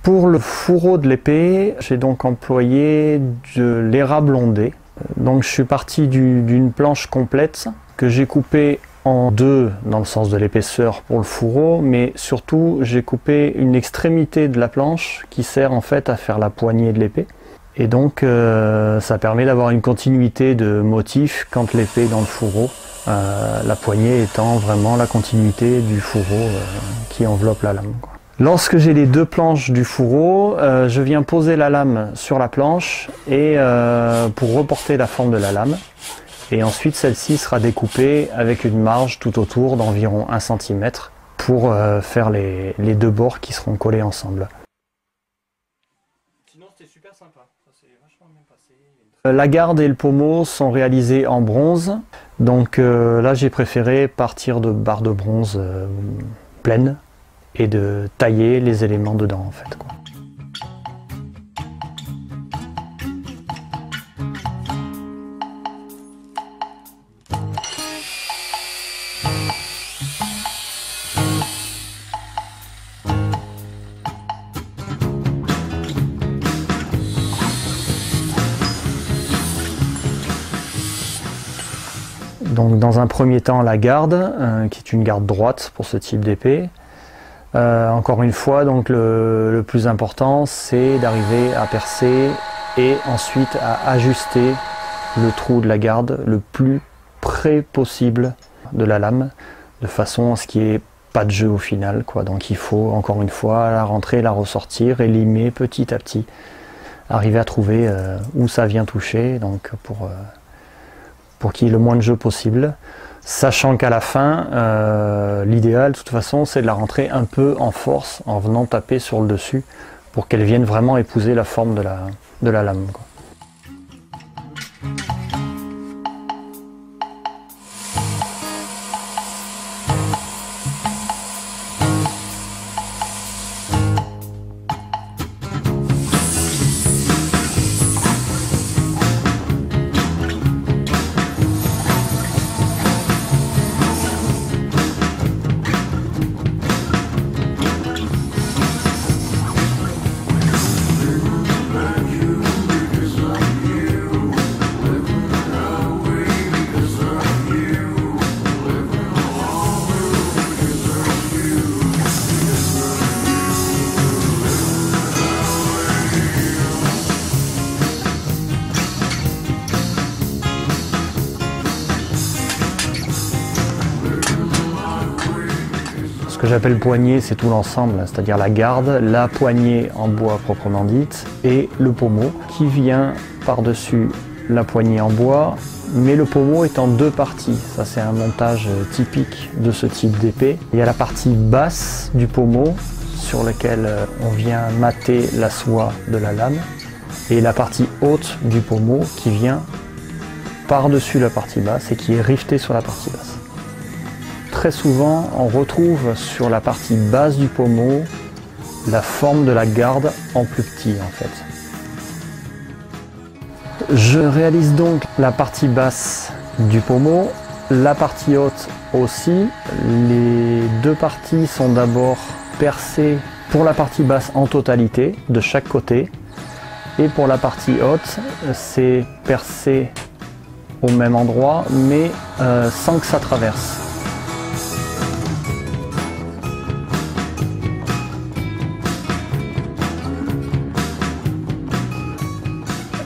Pour le fourreau de l'épée, j'ai donc employé de l'érable ondé. Donc je suis parti d'une planche complète que j'ai coupée en deux dans le sens de l'épaisseur pour le fourreau, mais surtout j'ai coupé une extrémité de la planche qui sert en fait à faire la poignée de l'épée. Et donc ça permet d'avoir une continuité de motif quand l'épée est dans le fourreau, la poignée étant vraiment la continuité du fourreau qui enveloppe la lame, quoi. Lorsque j'ai les deux planches du fourreau, je viens poser la lame sur la planche et pour reporter la forme de la lame. Et ensuite celle-ci sera découpée avec une marge tout autour d'environ 1 cm pour faire les deux bords qui seront collés ensemble. Sinon c'était super sympa, ça s'est vachement bien passé. La garde et le pommeau sont réalisés en bronze. Donc là j'ai préféré partir de barres de bronze pleines et de tailler les éléments dedans en fait, quoi. Donc dans un premier temps la garde, qui est une garde droite pour ce type d'épée. Encore une fois, donc le plus important c'est d'arriver à percer et ensuite à ajuster le trou de la garde le plus près possible de la lame, de façon à ce qu'il n'y ait pas de jeu au final, quoi. Donc il faut encore une fois la rentrer, la ressortir et limer petit à petit, arriver à trouver où ça vient toucher, donc pour qu'il y ait le moins de jeu possible. Sachant qu'à la fin, l'idéal de toute façon c'est de la rentrer un peu en force en venant taper sur le dessus pour qu'elle vienne vraiment épouser la forme de la lame, quoi. Ce que j'appelle poignée, c'est tout l'ensemble, c'est-à-dire la garde, la poignée en bois proprement dite et le pommeau qui vient par-dessus la poignée en bois, mais le pommeau est en deux parties. Ça c'est un montage typique de ce type d'épée. Il y a la partie basse du pommeau sur laquelle on vient mater la soie de la lame et la partie haute du pommeau qui vient par-dessus la partie basse et qui est rivetée sur la partie basse. Très souvent, on retrouve sur la partie basse du pommeau la forme de la garde en plus petit en fait. Je réalise donc la partie basse du pommeau, la partie haute aussi. Les deux parties sont d'abord percées pour la partie basse en totalité, de chaque côté. Et pour la partie haute, c'est percé au même endroit, mais sans que ça traverse.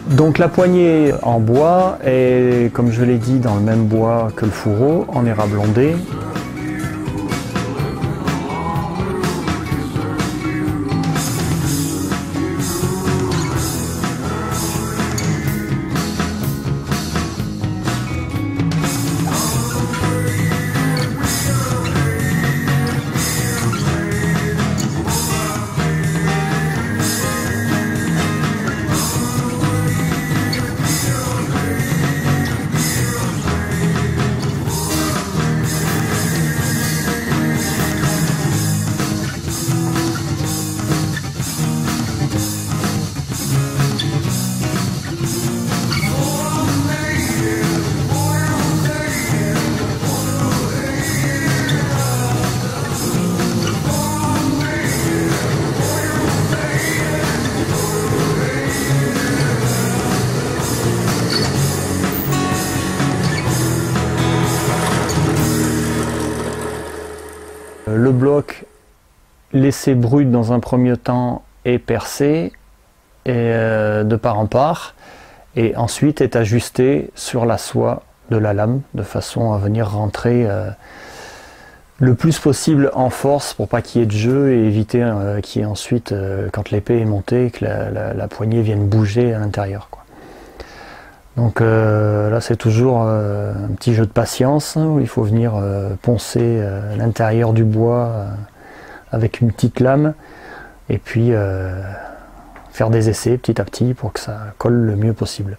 Donc la poignée en bois est, comme je l'ai dit, dans le même bois que le fourreau, en érable ondé. Le bloc laissé brut dans un premier temps est percé et, de part en part, et ensuite est ajusté sur la soie de la lame de façon à venir rentrer le plus possible en force pour pas qu'il y ait de jeu et éviter qu'il y ait ensuite, quand l'épée est montée, que la poignée vienne bouger à l'intérieur, quoi. Donc là c'est toujours un petit jeu de patience, hein, où il faut venir poncer l'intérieur du bois avec une petite lame et puis faire des essais petit à petit pour que ça colle le mieux possible.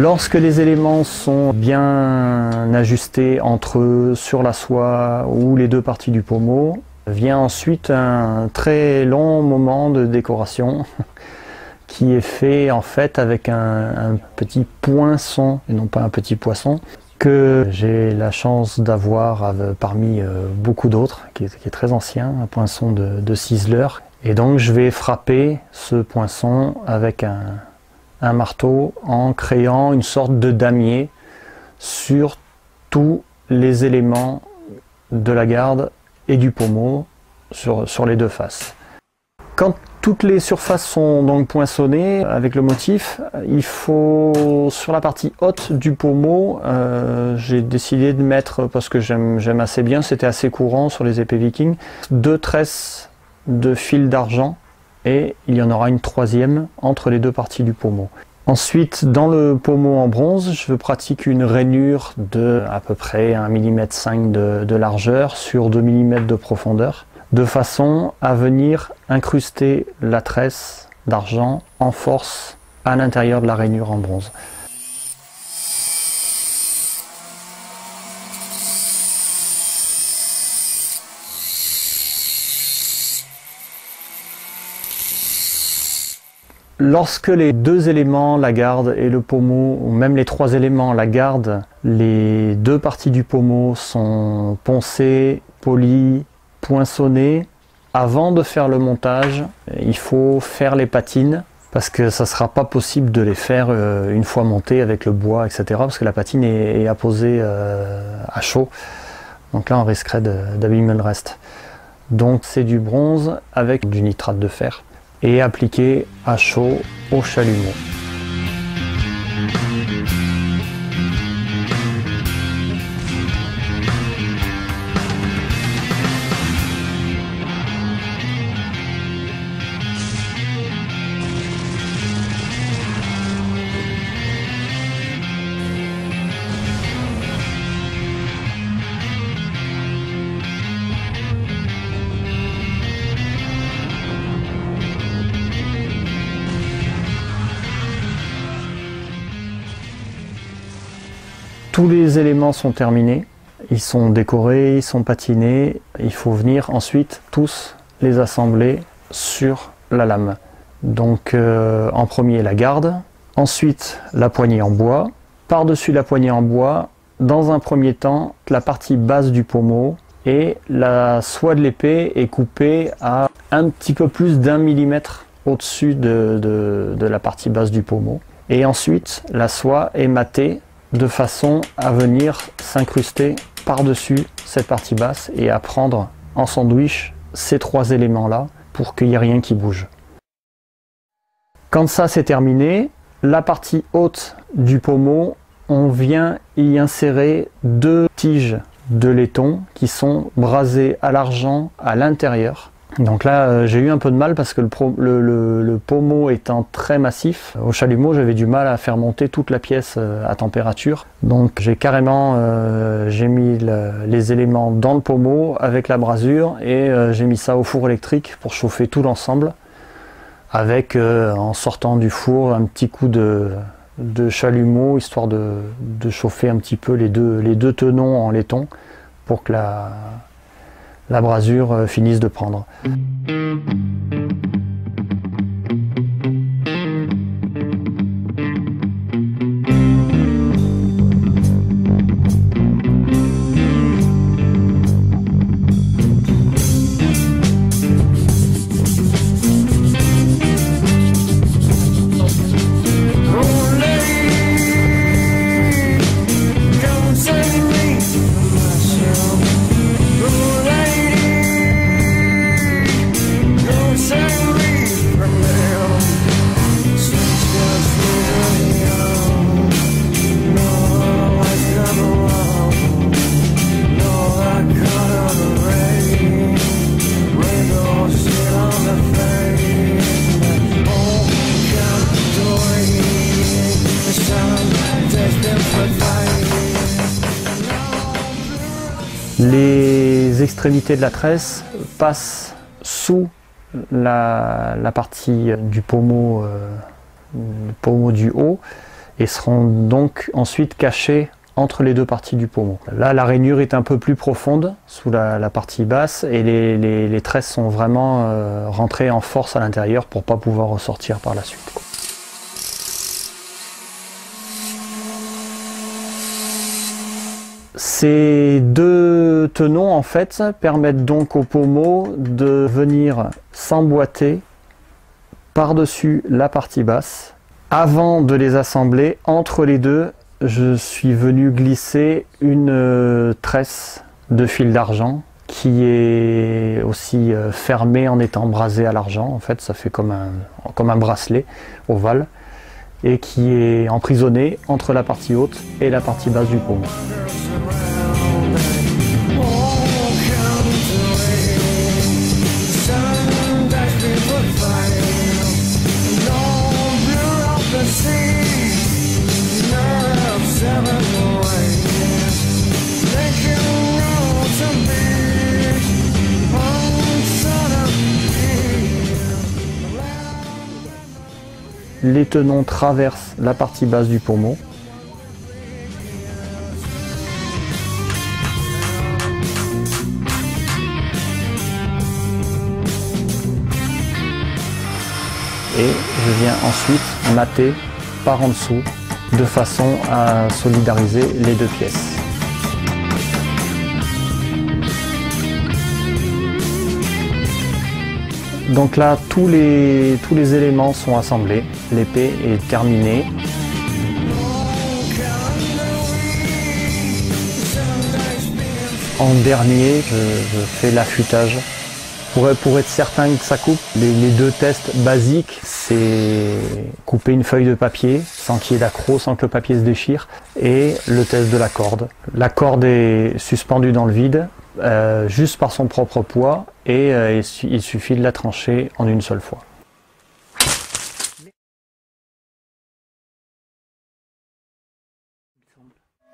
Lorsque les éléments sont bien ajustés entre eux, sur la soie ou les deux parties du pommeau, vient ensuite un très long moment de décoration qui est fait en fait avec un petit poinçon et non pas un petit poisson que j'ai la chance d'avoir parmi beaucoup d'autres, qui est très ancien, un poinçon de ciseleur. Et donc je vais frapper ce poinçon avec un marteau en créant une sorte de damier sur tous les éléments de la garde et du pommeau sur les deux faces. Quand toutes les surfaces sont donc poinçonnées avec le motif, il faut, sur la partie haute du pommeau, j'ai décidé de mettre, parce que j'aime assez bien, c'était assez courant sur les épées vikings, 2 tresses de fil d'argent et il y en aura une 3e entre les deux parties du pommeau. Ensuite, dans le pommeau en bronze, je pratique une rainure de à peu près 1,5 mm de largeur sur 2 mm de profondeur, de façon à venir incruster la tresse d'argent en force à l'intérieur de la rainure en bronze. Lorsque les 2 éléments, la garde et le pommeau, ou même les 3 éléments, la garde, les 2 parties du pommeau sont poncées, polies, poinçonnées, avant de faire le montage, il faut faire les patines parce que ça ne sera pas possible de les faire une fois montées avec le bois, etc. parce que la patine est apposée à chaud. Donc là, on risquerait d'abîmer le reste. Donc c'est du bronze avec du nitrate de fer et appliqué à chaud au chalumeau. Tous les éléments sont terminés, ils sont décorés, ils sont patinés, il faut venir ensuite tous les assembler sur la lame. Donc en premier la garde, ensuite la poignée en bois, par-dessus la poignée en bois, dans un premier temps la partie basse du pommeau et la soie de l'épée est coupée à un petit peu plus d'1 mm au-dessus de la partie basse du pommeau. Et ensuite la soie est matée de façon à venir s'incruster par-dessus cette partie basse et à prendre en sandwich ces 3 éléments-là pour qu'il n'y ait rien qui bouge. Quand ça c'est terminé, la partie haute du pommeau, on vient y insérer 2 tiges de laiton qui sont brasées à l'argent à l'intérieur. Donc là j'ai eu un peu de mal parce que le pommeau étant très massif, au chalumeau j'avais du mal à faire monter toute la pièce à température. Donc j'ai carrément j'ai mis les éléments dans le pommeau avec la brasure et j'ai mis ça au four électrique pour chauffer tout l'ensemble avec en sortant du four un petit coup de chalumeau histoire de chauffer un petit peu les deux tenons en laiton pour que la brasure finisse de prendre. Les extrémités de la tresse passent sous la partie du pommeau du haut et seront donc ensuite cachés entre les deux parties du pommeau. Là, la rainure est un peu plus profonde sous la partie basse et les tresses sont vraiment rentrées en force à l'intérieur pour ne pas pouvoir ressortir par la suite. Ces deux tenons en fait permettent donc au pommeau de venir s'emboîter par-dessus la partie basse. Avant de les assembler, entre les deux, je suis venu glisser une tresse de fil d'argent qui est aussi fermée en étant brasée à l'argent. En fait, ça fait comme un bracelet ovale et qui est emprisonné entre la partie haute et la partie basse du pommeau. Les tenons traversent la partie basse du pommeau. Et je viens ensuite mater par en dessous de façon à solidariser les deux pièces. Donc là, tous les éléments sont assemblés, l'épée est terminée. En dernier, je fais l'affûtage. Pour être certain que ça coupe, les deux tests basiques, c'est couper une feuille de papier sans qu'il y ait d'accroc, sans que le papier se déchire, et le test de la corde. La corde est suspendue dans le vide, juste par son propre poids, et il suffit de la trancher en une seule fois.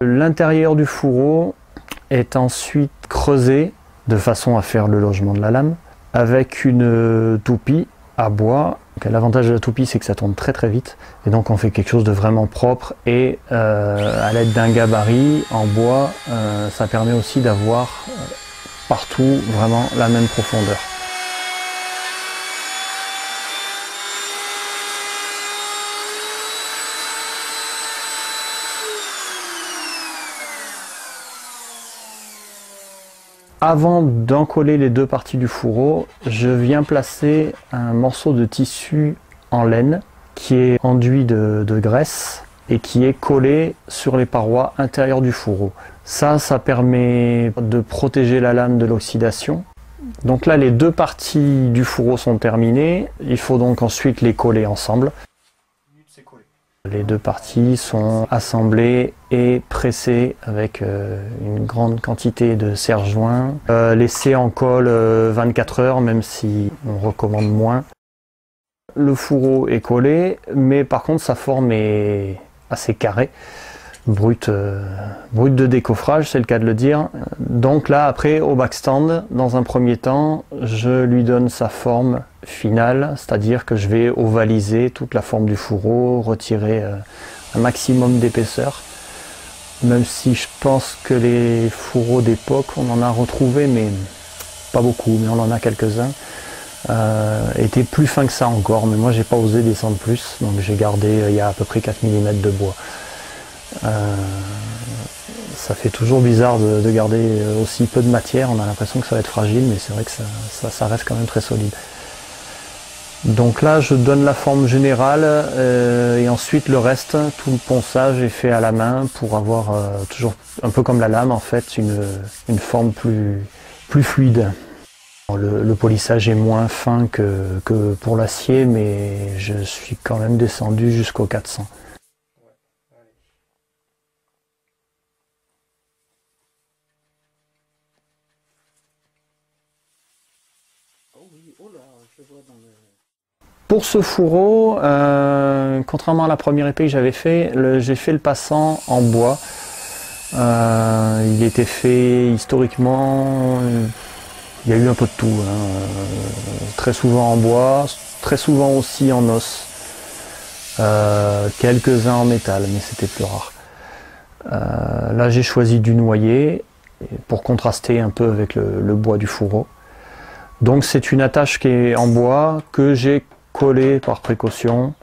L'intérieur du fourreau est ensuite creusé de façon à faire le logement de la lame avec une toupie à bois. L'avantage de la toupie, c'est que ça tourne très très vite et donc on fait quelque chose de vraiment propre et à l'aide d'un gabarit en bois, ça permet aussi d'avoir partout vraiment la même profondeur. Avant d'encoller les deux parties du fourreau, je viens placer un morceau de tissu en laine qui est enduit de graisse et qui est collé sur les parois intérieures du fourreau. Ça permet de protéger la lame de l'oxydation. Donc là, les deux parties du fourreau sont terminées. Il faut donc ensuite les coller ensemble. Les deux parties sont assemblées et pressées avec une grande quantité de serre-joints, laissées en colle 24 heures, même si on recommande moins. Le fourreau est collé, mais par contre sa forme est assez carrée, brute de décoffrage, c'est le cas de le dire. Donc là, après, au backstand, dans un premier temps, je lui donne sa forme finale, c'est-à-dire que je vais ovaliser toute la forme du fourreau, retirer un maximum d'épaisseur, même si je pense que les fourreaux d'époque, on en a retrouvé, mais pas beaucoup, mais on en a quelques-uns, étaient plus fins que ça encore, mais moi j'ai pas osé descendre plus, donc j'ai gardé, il y a à peu près 4 mm de bois. Ça fait toujours bizarre de garder aussi peu de matière, on a l'impression que ça va être fragile, mais c'est vrai que ça reste quand même très solide. Donc là, je donne la forme générale et ensuite le reste, tout le ponçage est fait à la main pour avoir toujours, un peu comme la lame en fait, une forme plus fluide. Le polissage est moins fin que pour l'acier, mais je suis quand même descendu jusqu'au 400. Pour ce fourreau, contrairement à la première épée que j'avais fait, j'ai fait le passant en bois. Il était fait historiquement, il y a eu un peu de tout, hein. Très souvent en bois, très souvent aussi en os. quelques-uns en métal, mais c'était plus rare. Là j'ai choisi du noyer pour contraster un peu avec le bois du fourreau. Donc c'est une attache qui est en bois que j'ai collée par précaution,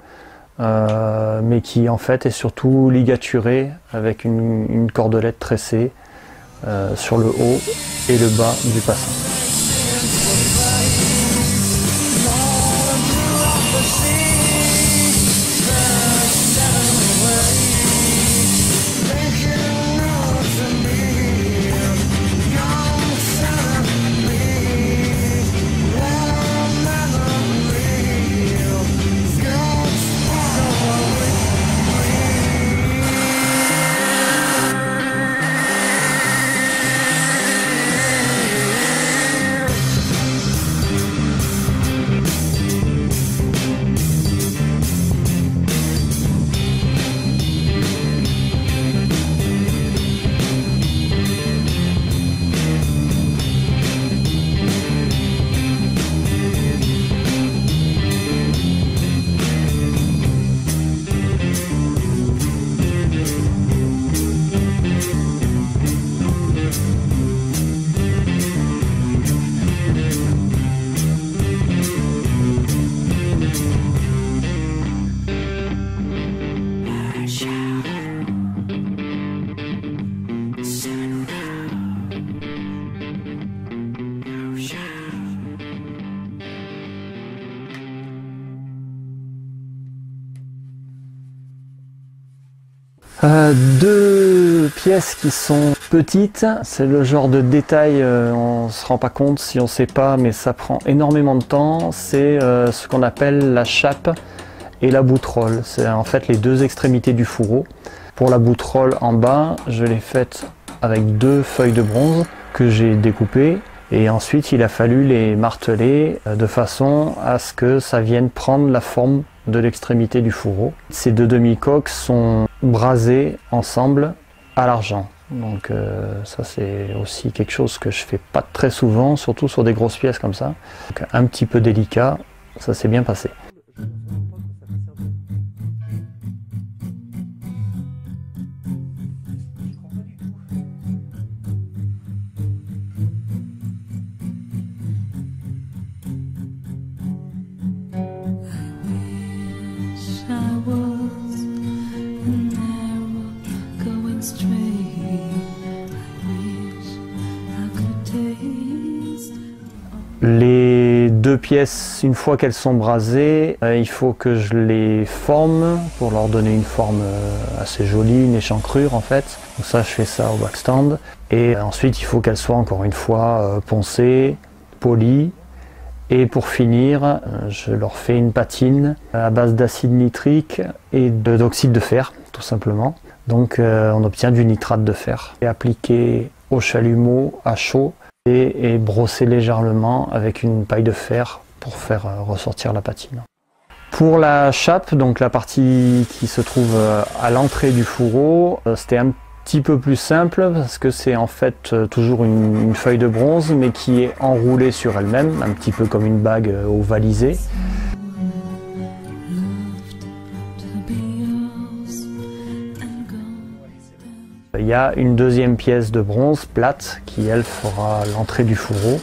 mais qui en fait est surtout ligaturée avec une cordelette tressée sur le haut et le bas du passant. Deux pièces qui sont petites, c'est le genre de détail, on se rend pas compte si on sait pas, mais ça prend énormément de temps. C'est ce qu'on appelle la chape et la boutrolle. C'est en fait les deux extrémités du fourreau. Pour la boutrolle en bas, je l'ai faite avec deux feuilles de bronze que j'ai découpées. Et ensuite, il a fallu les marteler de façon à ce que ça vienne prendre la forme de l'extrémité du fourreau. Ces deux demi-coques sont brasées ensemble à l'argent. Donc ça c'est aussi quelque chose que je fais pas très souvent, surtout sur des grosses pièces comme ça. Donc, un petit peu délicat, ça s'est bien passé. Les deux pièces, une fois qu'elles sont brasées, il faut que je les forme pour leur donner une forme assez jolie, une échancrure en fait. Donc ça, je fais ça au backstand. Et ensuite, il faut qu'elles soient encore une fois poncées, polies. Et pour finir, je leur fais une patine à base d'acide nitrique et d'oxyde de fer, tout simplement. Donc on obtient du nitrate de fer. Et appliqué au chalumeau à chaud et brosser légèrement avec une paille de fer pour faire ressortir la patine. Pour la chape, donc la partie qui se trouve à l'entrée du fourreau, c'était un petit peu plus simple parce que c'est en fait toujours une feuille de bronze mais qui est enroulée sur elle-même, un petit peu comme une bague ovalisée. Il y a une deuxième pièce de bronze plate qui elle fera l'entrée du fourreau.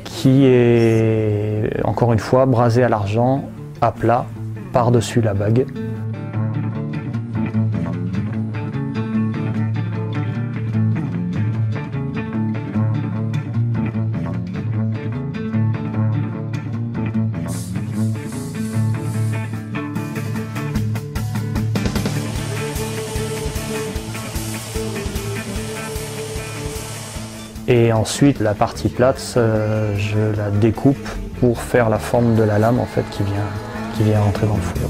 Qui est encore une fois brasée à l'argent à plat par-dessus la bague. Et ensuite, la partie plate, je la découpe pour faire la forme de la lame en fait qui vient rentrer dans le four.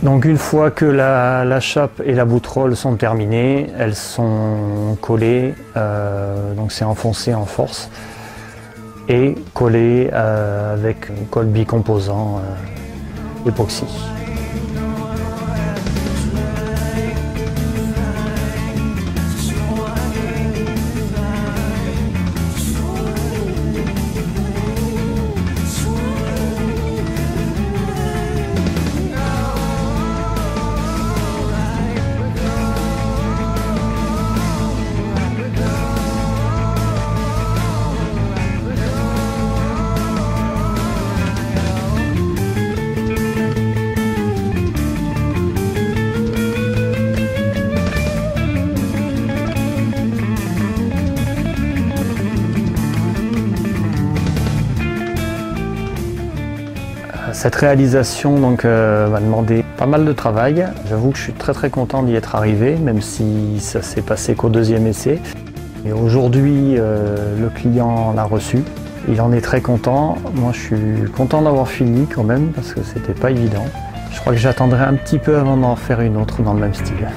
Donc une fois que la chape et la bouterolle sont terminées, elles sont collées, donc c'est enfoncé en force et collé avec une colle bicomposant époxy. Cette réalisation donc, m'a demandé pas mal de travail. J'avoue que je suis très content d'y être arrivé, même si ça s'est passé qu'au deuxième essai. Et aujourd'hui, le client l'a reçu. Il en est très content. Moi, je suis content d'avoir fini quand même, parce que c'était pas évident. Je crois que j'attendrai un petit peu avant d'en faire une autre dans le même style.